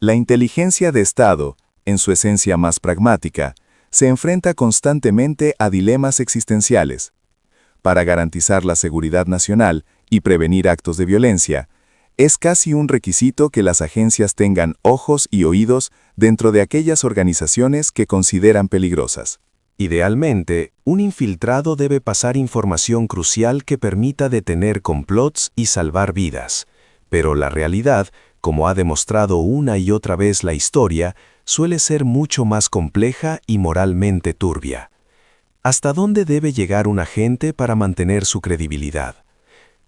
La inteligencia de Estado, en su esencia más pragmática, se enfrenta constantemente a dilemas existenciales. Para garantizar la seguridad nacional y prevenir actos de violencia, es casi un requisito que las agencias tengan ojos y oídos dentro de aquellas organizaciones que consideran peligrosas. Idealmente, un infiltrado debe pasar información crucial que permita detener complots y salvar vidas. Pero la realidad, como ha demostrado una y otra vez la historia, suele ser mucho más compleja y moralmente turbia. ¿Hasta dónde debe llegar un agente para mantener su credibilidad?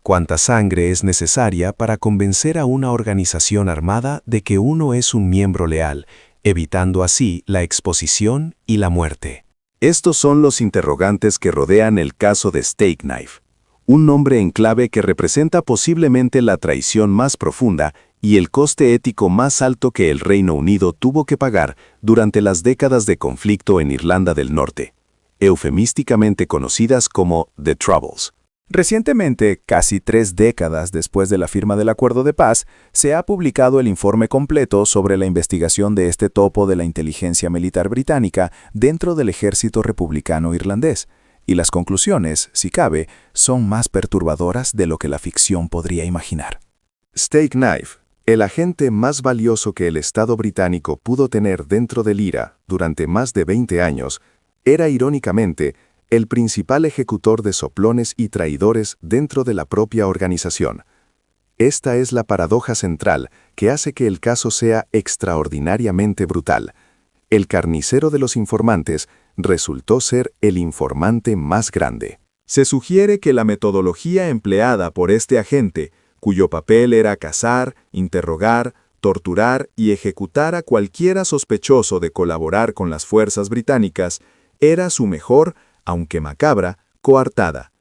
¿Cuánta sangre es necesaria para convencer a una organización armada de que uno es un miembro leal, evitando así la exposición y la muerte? Estos son los interrogantes que rodean el caso de Steak Knife, un nombre en clave que representa posiblemente la traición más profunda y el coste ético más alto que el Reino Unido tuvo que pagar durante las décadas de conflicto en Irlanda del Norte, eufemísticamente conocidas como The Troubles. Recientemente, casi 3 décadas después de la firma del acuerdo de paz, se ha publicado el informe completo sobre la investigación de este topo de la inteligencia militar británica dentro del ejército republicano irlandés, y las conclusiones, si cabe, son más perturbadoras de lo que la ficción podría imaginar. Steak Knife, el agente más valioso que el Estado británico pudo tener dentro del IRA durante más de 20 años, era irónicamente el principal ejecutor de soplones y traidores dentro de la propia organización. Esta es la paradoja central que hace que el caso sea extraordinariamente brutal. El carnicero de los informantes resultó ser el informante más grande. Se sugiere que la metodología empleada por este agente, cuyo papel era cazar, interrogar, torturar y ejecutar a cualquiera sospechoso de colaborar con las fuerzas británicas, era su mejor, aunque macabra, coartada.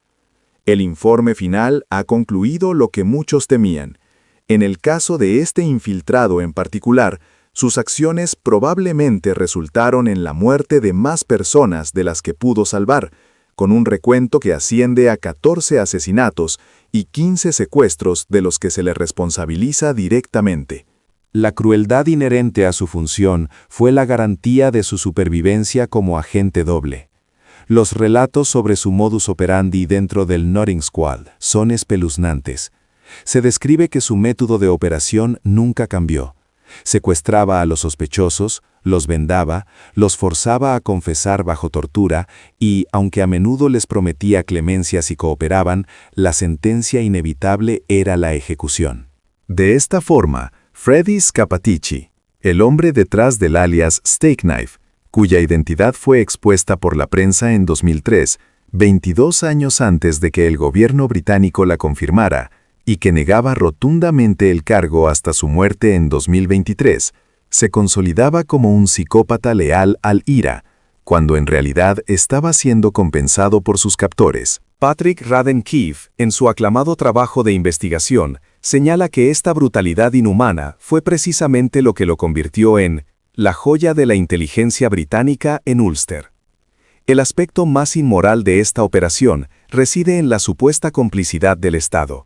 El informe final ha concluido lo que muchos temían. En el caso de este infiltrado en particular, sus acciones probablemente resultaron en la muerte de más personas de las que pudo salvar, con un recuento que asciende a 14 asesinatos y 15 secuestros de los que se le responsabiliza directamente. La crueldad inherente a su función fue la garantía de su supervivencia como agente doble. Los relatos sobre su modus operandi dentro del Notting Squad son espeluznantes. Se describe que su método de operación nunca cambió. Secuestraba a los sospechosos, los vendaba, los forzaba a confesar bajo tortura y, aunque a menudo les prometía clemencia si cooperaban, la sentencia inevitable era la ejecución. De esta forma, Freddy Scappaticci, el hombre detrás del alias Steak Knife, cuya identidad fue expuesta por la prensa en 2003, 22 años antes de que el gobierno británico la confirmara, y que negaba rotundamente el cargo hasta su muerte en 2023, se consolidaba como un psicópata leal al IRA, cuando en realidad estaba siendo compensado por sus captores. Patrick Radden Keefe, en su aclamado trabajo de investigación, señala que esta brutalidad inhumana fue precisamente lo que lo convirtió en la joya de la inteligencia británica en Ulster. El aspecto más inmoral de esta operación reside en la supuesta complicidad del Estado.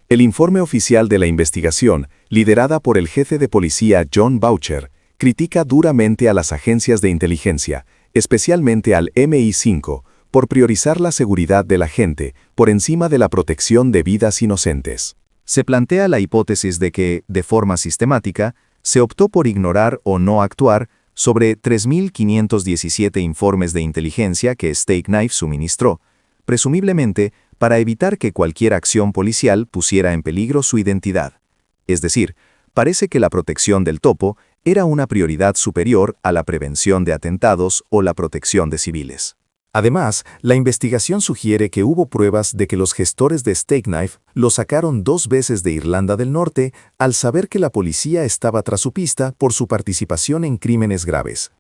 El informe oficial de la investigación, liderada por el jefe de policía John Boucher, critica duramente a las agencias de inteligencia, especialmente al MI5, por priorizar la seguridad de la gente por encima de la protección de vidas inocentes. Se plantea la hipótesis de que, de forma sistemática, se optó por ignorar o no actuar sobre 3.517 informes de inteligencia que Steak Knife suministró, presumiblemente para evitar que cualquier acción policial pusiera en peligro su identidad. Es decir, parece que la protección del topo era una prioridad superior a la prevención de atentados o la protección de civiles. Además, la investigación sugiere que hubo pruebas de que los gestores de Steak Knife lo sacaron 2 veces de Irlanda del Norte al saber que la policía estaba tras su pista por su participación en crímenes graves.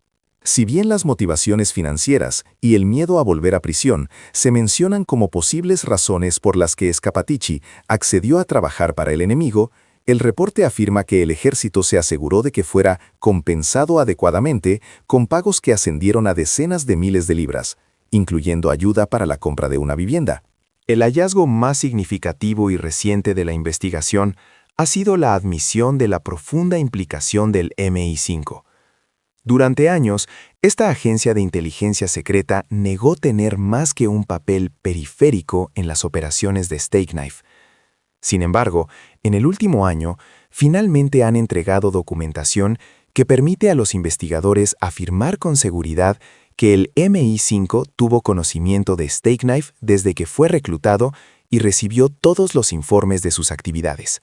Si bien las motivaciones financieras y el miedo a volver a prisión se mencionan como posibles razones por las que Scappaticci accedió a trabajar para el enemigo, el reporte afirma que el ejército se aseguró de que fuera compensado adecuadamente con pagos que ascendieron a decenas de miles de libras, incluyendo ayuda para la compra de una vivienda. El hallazgo más significativo y reciente de la investigación ha sido la admisión de la profunda implicación del MI5. Durante años, esta agencia de inteligencia secreta negó tener más que un papel periférico en las operaciones de Steak Knife. Sin embargo, en el último año, finalmente han entregado documentación que permite a los investigadores afirmar con seguridad que el MI5 tuvo conocimiento de Steak Knife desde que fue reclutado y recibió todos los informes de sus actividades.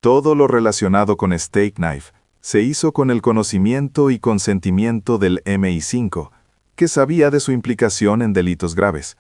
Todo lo relacionado con Steak Knife se hizo con el conocimiento y consentimiento del MI5, que sabía de su implicación en delitos graves.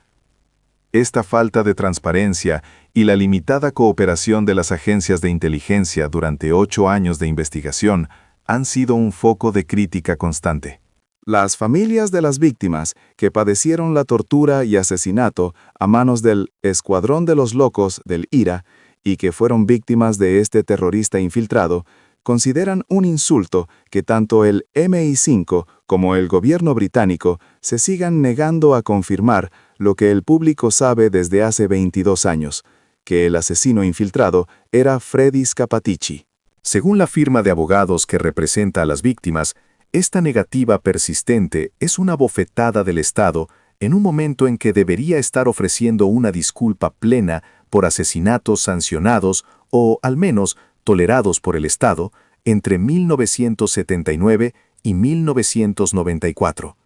Esta falta de transparencia y la limitada cooperación de las agencias de inteligencia durante 8 años de investigación han sido un foco de crítica constante. Las familias de las víctimas que padecieron la tortura y asesinato a manos del Escuadrón de los Locos del IRA y que fueron víctimas de este terrorista infiltrado, consideran un insulto que tanto el MI5 como el gobierno británico se sigan negando a confirmar lo que el público sabe desde hace 22 años, que el asesino infiltrado era Freddy Scappaticci. Según la firma de abogados que representa a las víctimas, esta negativa persistente es una bofetada del Estado en un momento en que debería estar ofreciendo una disculpa plena por asesinatos sancionados o, al menos, tolerados por el Estado entre 1979 y 1994.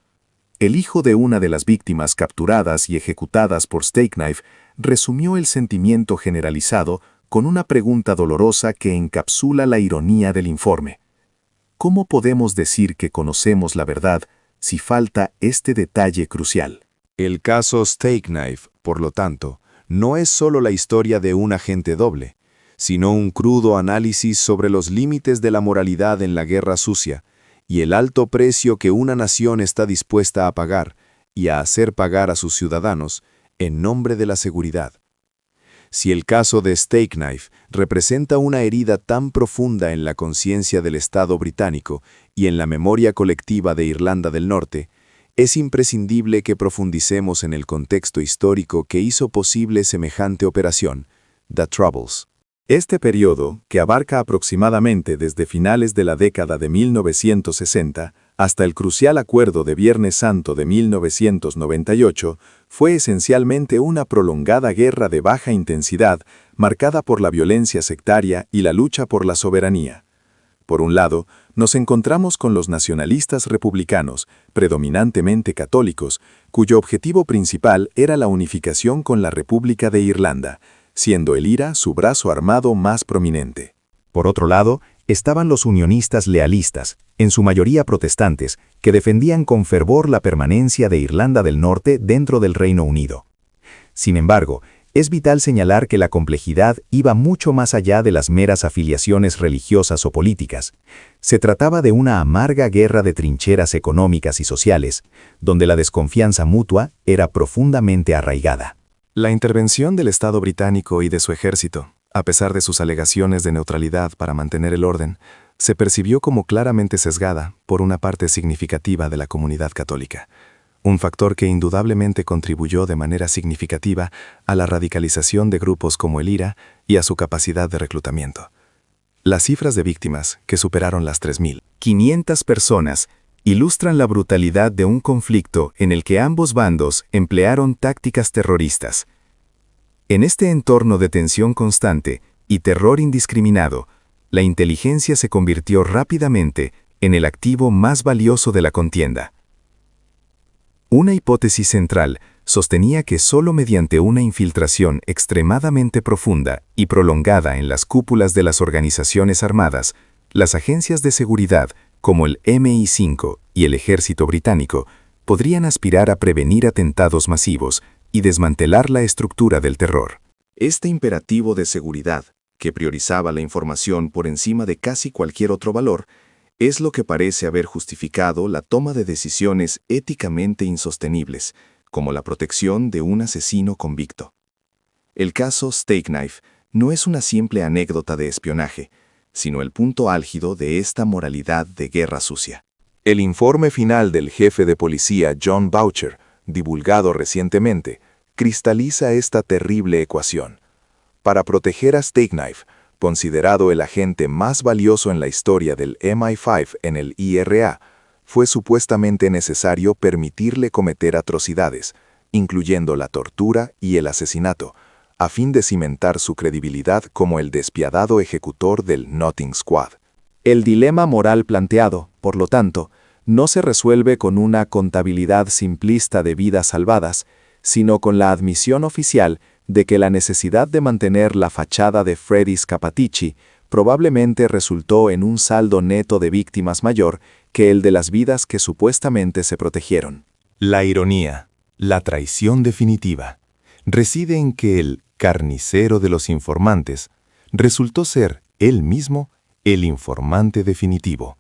El hijo de una de las víctimas capturadas y ejecutadas por Steak Knife resumió el sentimiento generalizado con una pregunta dolorosa que encapsula la ironía del informe. ¿Cómo podemos decir que conocemos la verdad si falta este detalle crucial? El caso Steak Knife, por lo tanto, no es solo la historia de un agente doble, sino un crudo análisis sobre los límites de la moralidad en la guerra sucia y el alto precio que una nación está dispuesta a pagar y a hacer pagar a sus ciudadanos en nombre de la seguridad. Si el caso de Steak Knife representa una herida tan profunda en la conciencia del Estado británico y en la memoria colectiva de Irlanda del Norte, es imprescindible que profundicemos en el contexto histórico que hizo posible semejante operación, The Troubles. Este periodo, que abarca aproximadamente desde finales de la década de 1960 hasta el crucial acuerdo de Viernes Santo de 1998, fue esencialmente una prolongada guerra de baja intensidad marcada por la violencia sectaria y la lucha por la soberanía. Por un lado, nos encontramos con los nacionalistas republicanos, predominantemente católicos, cuyo objetivo principal era la unificación con la República de Irlanda, siendo el IRA su brazo armado más prominente. Por otro lado, estaban los unionistas lealistas, en su mayoría protestantes, que defendían con fervor la permanencia de Irlanda del Norte dentro del Reino Unido. Sin embargo, es vital señalar que la complejidad iba mucho más allá de las meras afiliaciones religiosas o políticas. Se trataba de una amarga guerra de trincheras económicas y sociales, donde la desconfianza mutua era profundamente arraigada. La intervención del Estado británico y de su ejército, a pesar de sus alegaciones de neutralidad para mantener el orden, se percibió como claramente sesgada por una parte significativa de la comunidad católica, un factor que indudablemente contribuyó de manera significativa a la radicalización de grupos como el IRA y a su capacidad de reclutamiento. Las cifras de víctimas, que superaron las 3.500 personas, ilustran la brutalidad de un conflicto en el que ambos bandos emplearon tácticas terroristas. En este entorno de tensión constante y terror indiscriminado, la inteligencia se convirtió rápidamente en el activo más valioso de la contienda. Una hipótesis central sostenía que solo mediante una infiltración extremadamente profunda y prolongada en las cúpulas de las organizaciones armadas, las agencias de seguridad, como el MI5 y el ejército británico, podrían aspirar a prevenir atentados masivos y desmantelar la estructura del terror. Este imperativo de seguridad, que priorizaba la información por encima de casi cualquier otro valor, es lo que parece haber justificado la toma de decisiones éticamente insostenibles, como la protección de un asesino convicto. El caso Steak Knife no es una simple anécdota de espionaje, sino el punto álgido de esta moralidad de guerra sucia. El informe final del jefe de policía John Boucher, divulgado recientemente, cristaliza esta terrible ecuación. Para proteger a Steak Knife, considerado el agente más valioso en la historia del MI5 en el IRA, fue supuestamente necesario permitirle cometer atrocidades, incluyendo la tortura y el asesinato, a fin de cimentar su credibilidad como el despiadado ejecutor del Notting Squad. El dilema moral planteado, por lo tanto, no se resuelve con una contabilidad simplista de vidas salvadas, sino con la admisión oficial de que la necesidad de mantener la fachada de Freddy Scappaticci probablemente resultó en un saldo neto de víctimas mayor que el de las vidas que supuestamente se protegieron. La ironía, la traición definitiva, reside en que el carnicero de los informantes resultó ser él mismo el informante definitivo.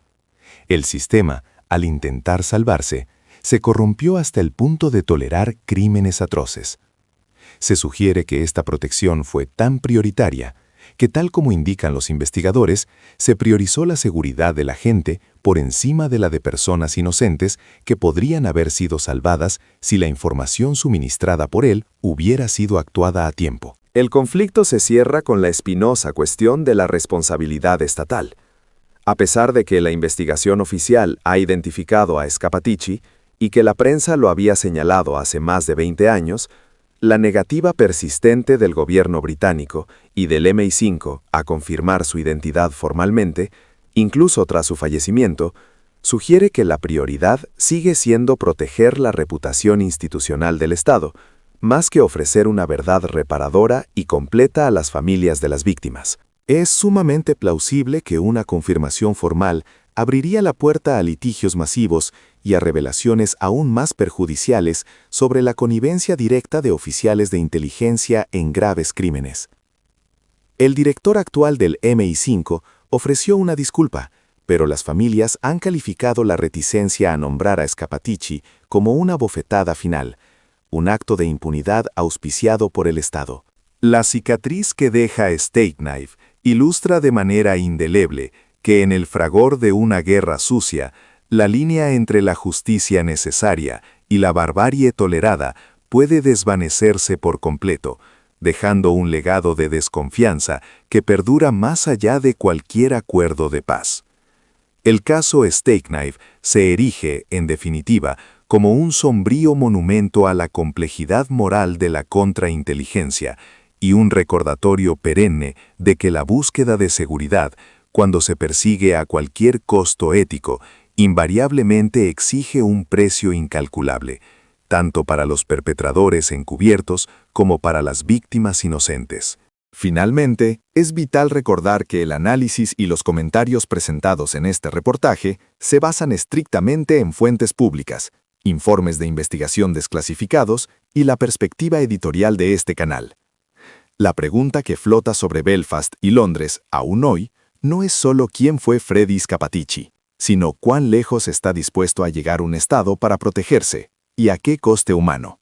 El sistema, al intentar salvarse, se corrompió hasta el punto de tolerar crímenes atroces. Se sugiere que esta protección fue tan prioritaria que, tal como indican los investigadores, se priorizó la seguridad de la gente por encima de la de personas inocentes que podrían haber sido salvadas si la información suministrada por él hubiera sido actuada a tiempo. El conflicto se cierra con la espinosa cuestión de la responsabilidad estatal. A pesar de que la investigación oficial ha identificado a Scappaticci y que la prensa lo había señalado hace más de 20 años, la negativa persistente del gobierno británico y del MI5 a confirmar su identidad formalmente, incluso tras su fallecimiento, sugiere que la prioridad sigue siendo proteger la reputación institucional del Estado, más que ofrecer una verdad reparadora y completa a las familias de las víctimas. Es sumamente plausible que una confirmación formal abriría la puerta a litigios masivos y a revelaciones aún más perjudiciales sobre la connivencia directa de oficiales de inteligencia en graves crímenes. El director actual del MI5 ofreció una disculpa, pero las familias han calificado la reticencia a nombrar a Scappaticci como una bofetada final, un acto de impunidad auspiciado por el Estado. La cicatriz que deja Stakeknife ilustra de manera indeleble que en el fragor de una guerra sucia, la línea entre la justicia necesaria y la barbarie tolerada puede desvanecerse por completo, dejando un legado de desconfianza que perdura más allá de cualquier acuerdo de paz. El caso Stakeknife se erige, en definitiva, como un sombrío monumento a la complejidad moral de la contrainteligencia y un recordatorio perenne de que la búsqueda de seguridad, cuando se persigue a cualquier costo ético, invariablemente exige un precio incalculable, tanto para los perpetradores encubiertos como para las víctimas inocentes. Finalmente, es vital recordar que el análisis y los comentarios presentados en este reportaje se basan estrictamente en fuentes públicas, informes de investigación desclasificados y la perspectiva editorial de este canal. La pregunta que flota sobre Belfast y Londres aún hoy no es solo quién fue Freddy Scappaticci, sino cuán lejos está dispuesto a llegar un Estado para protegerse y a qué coste humano.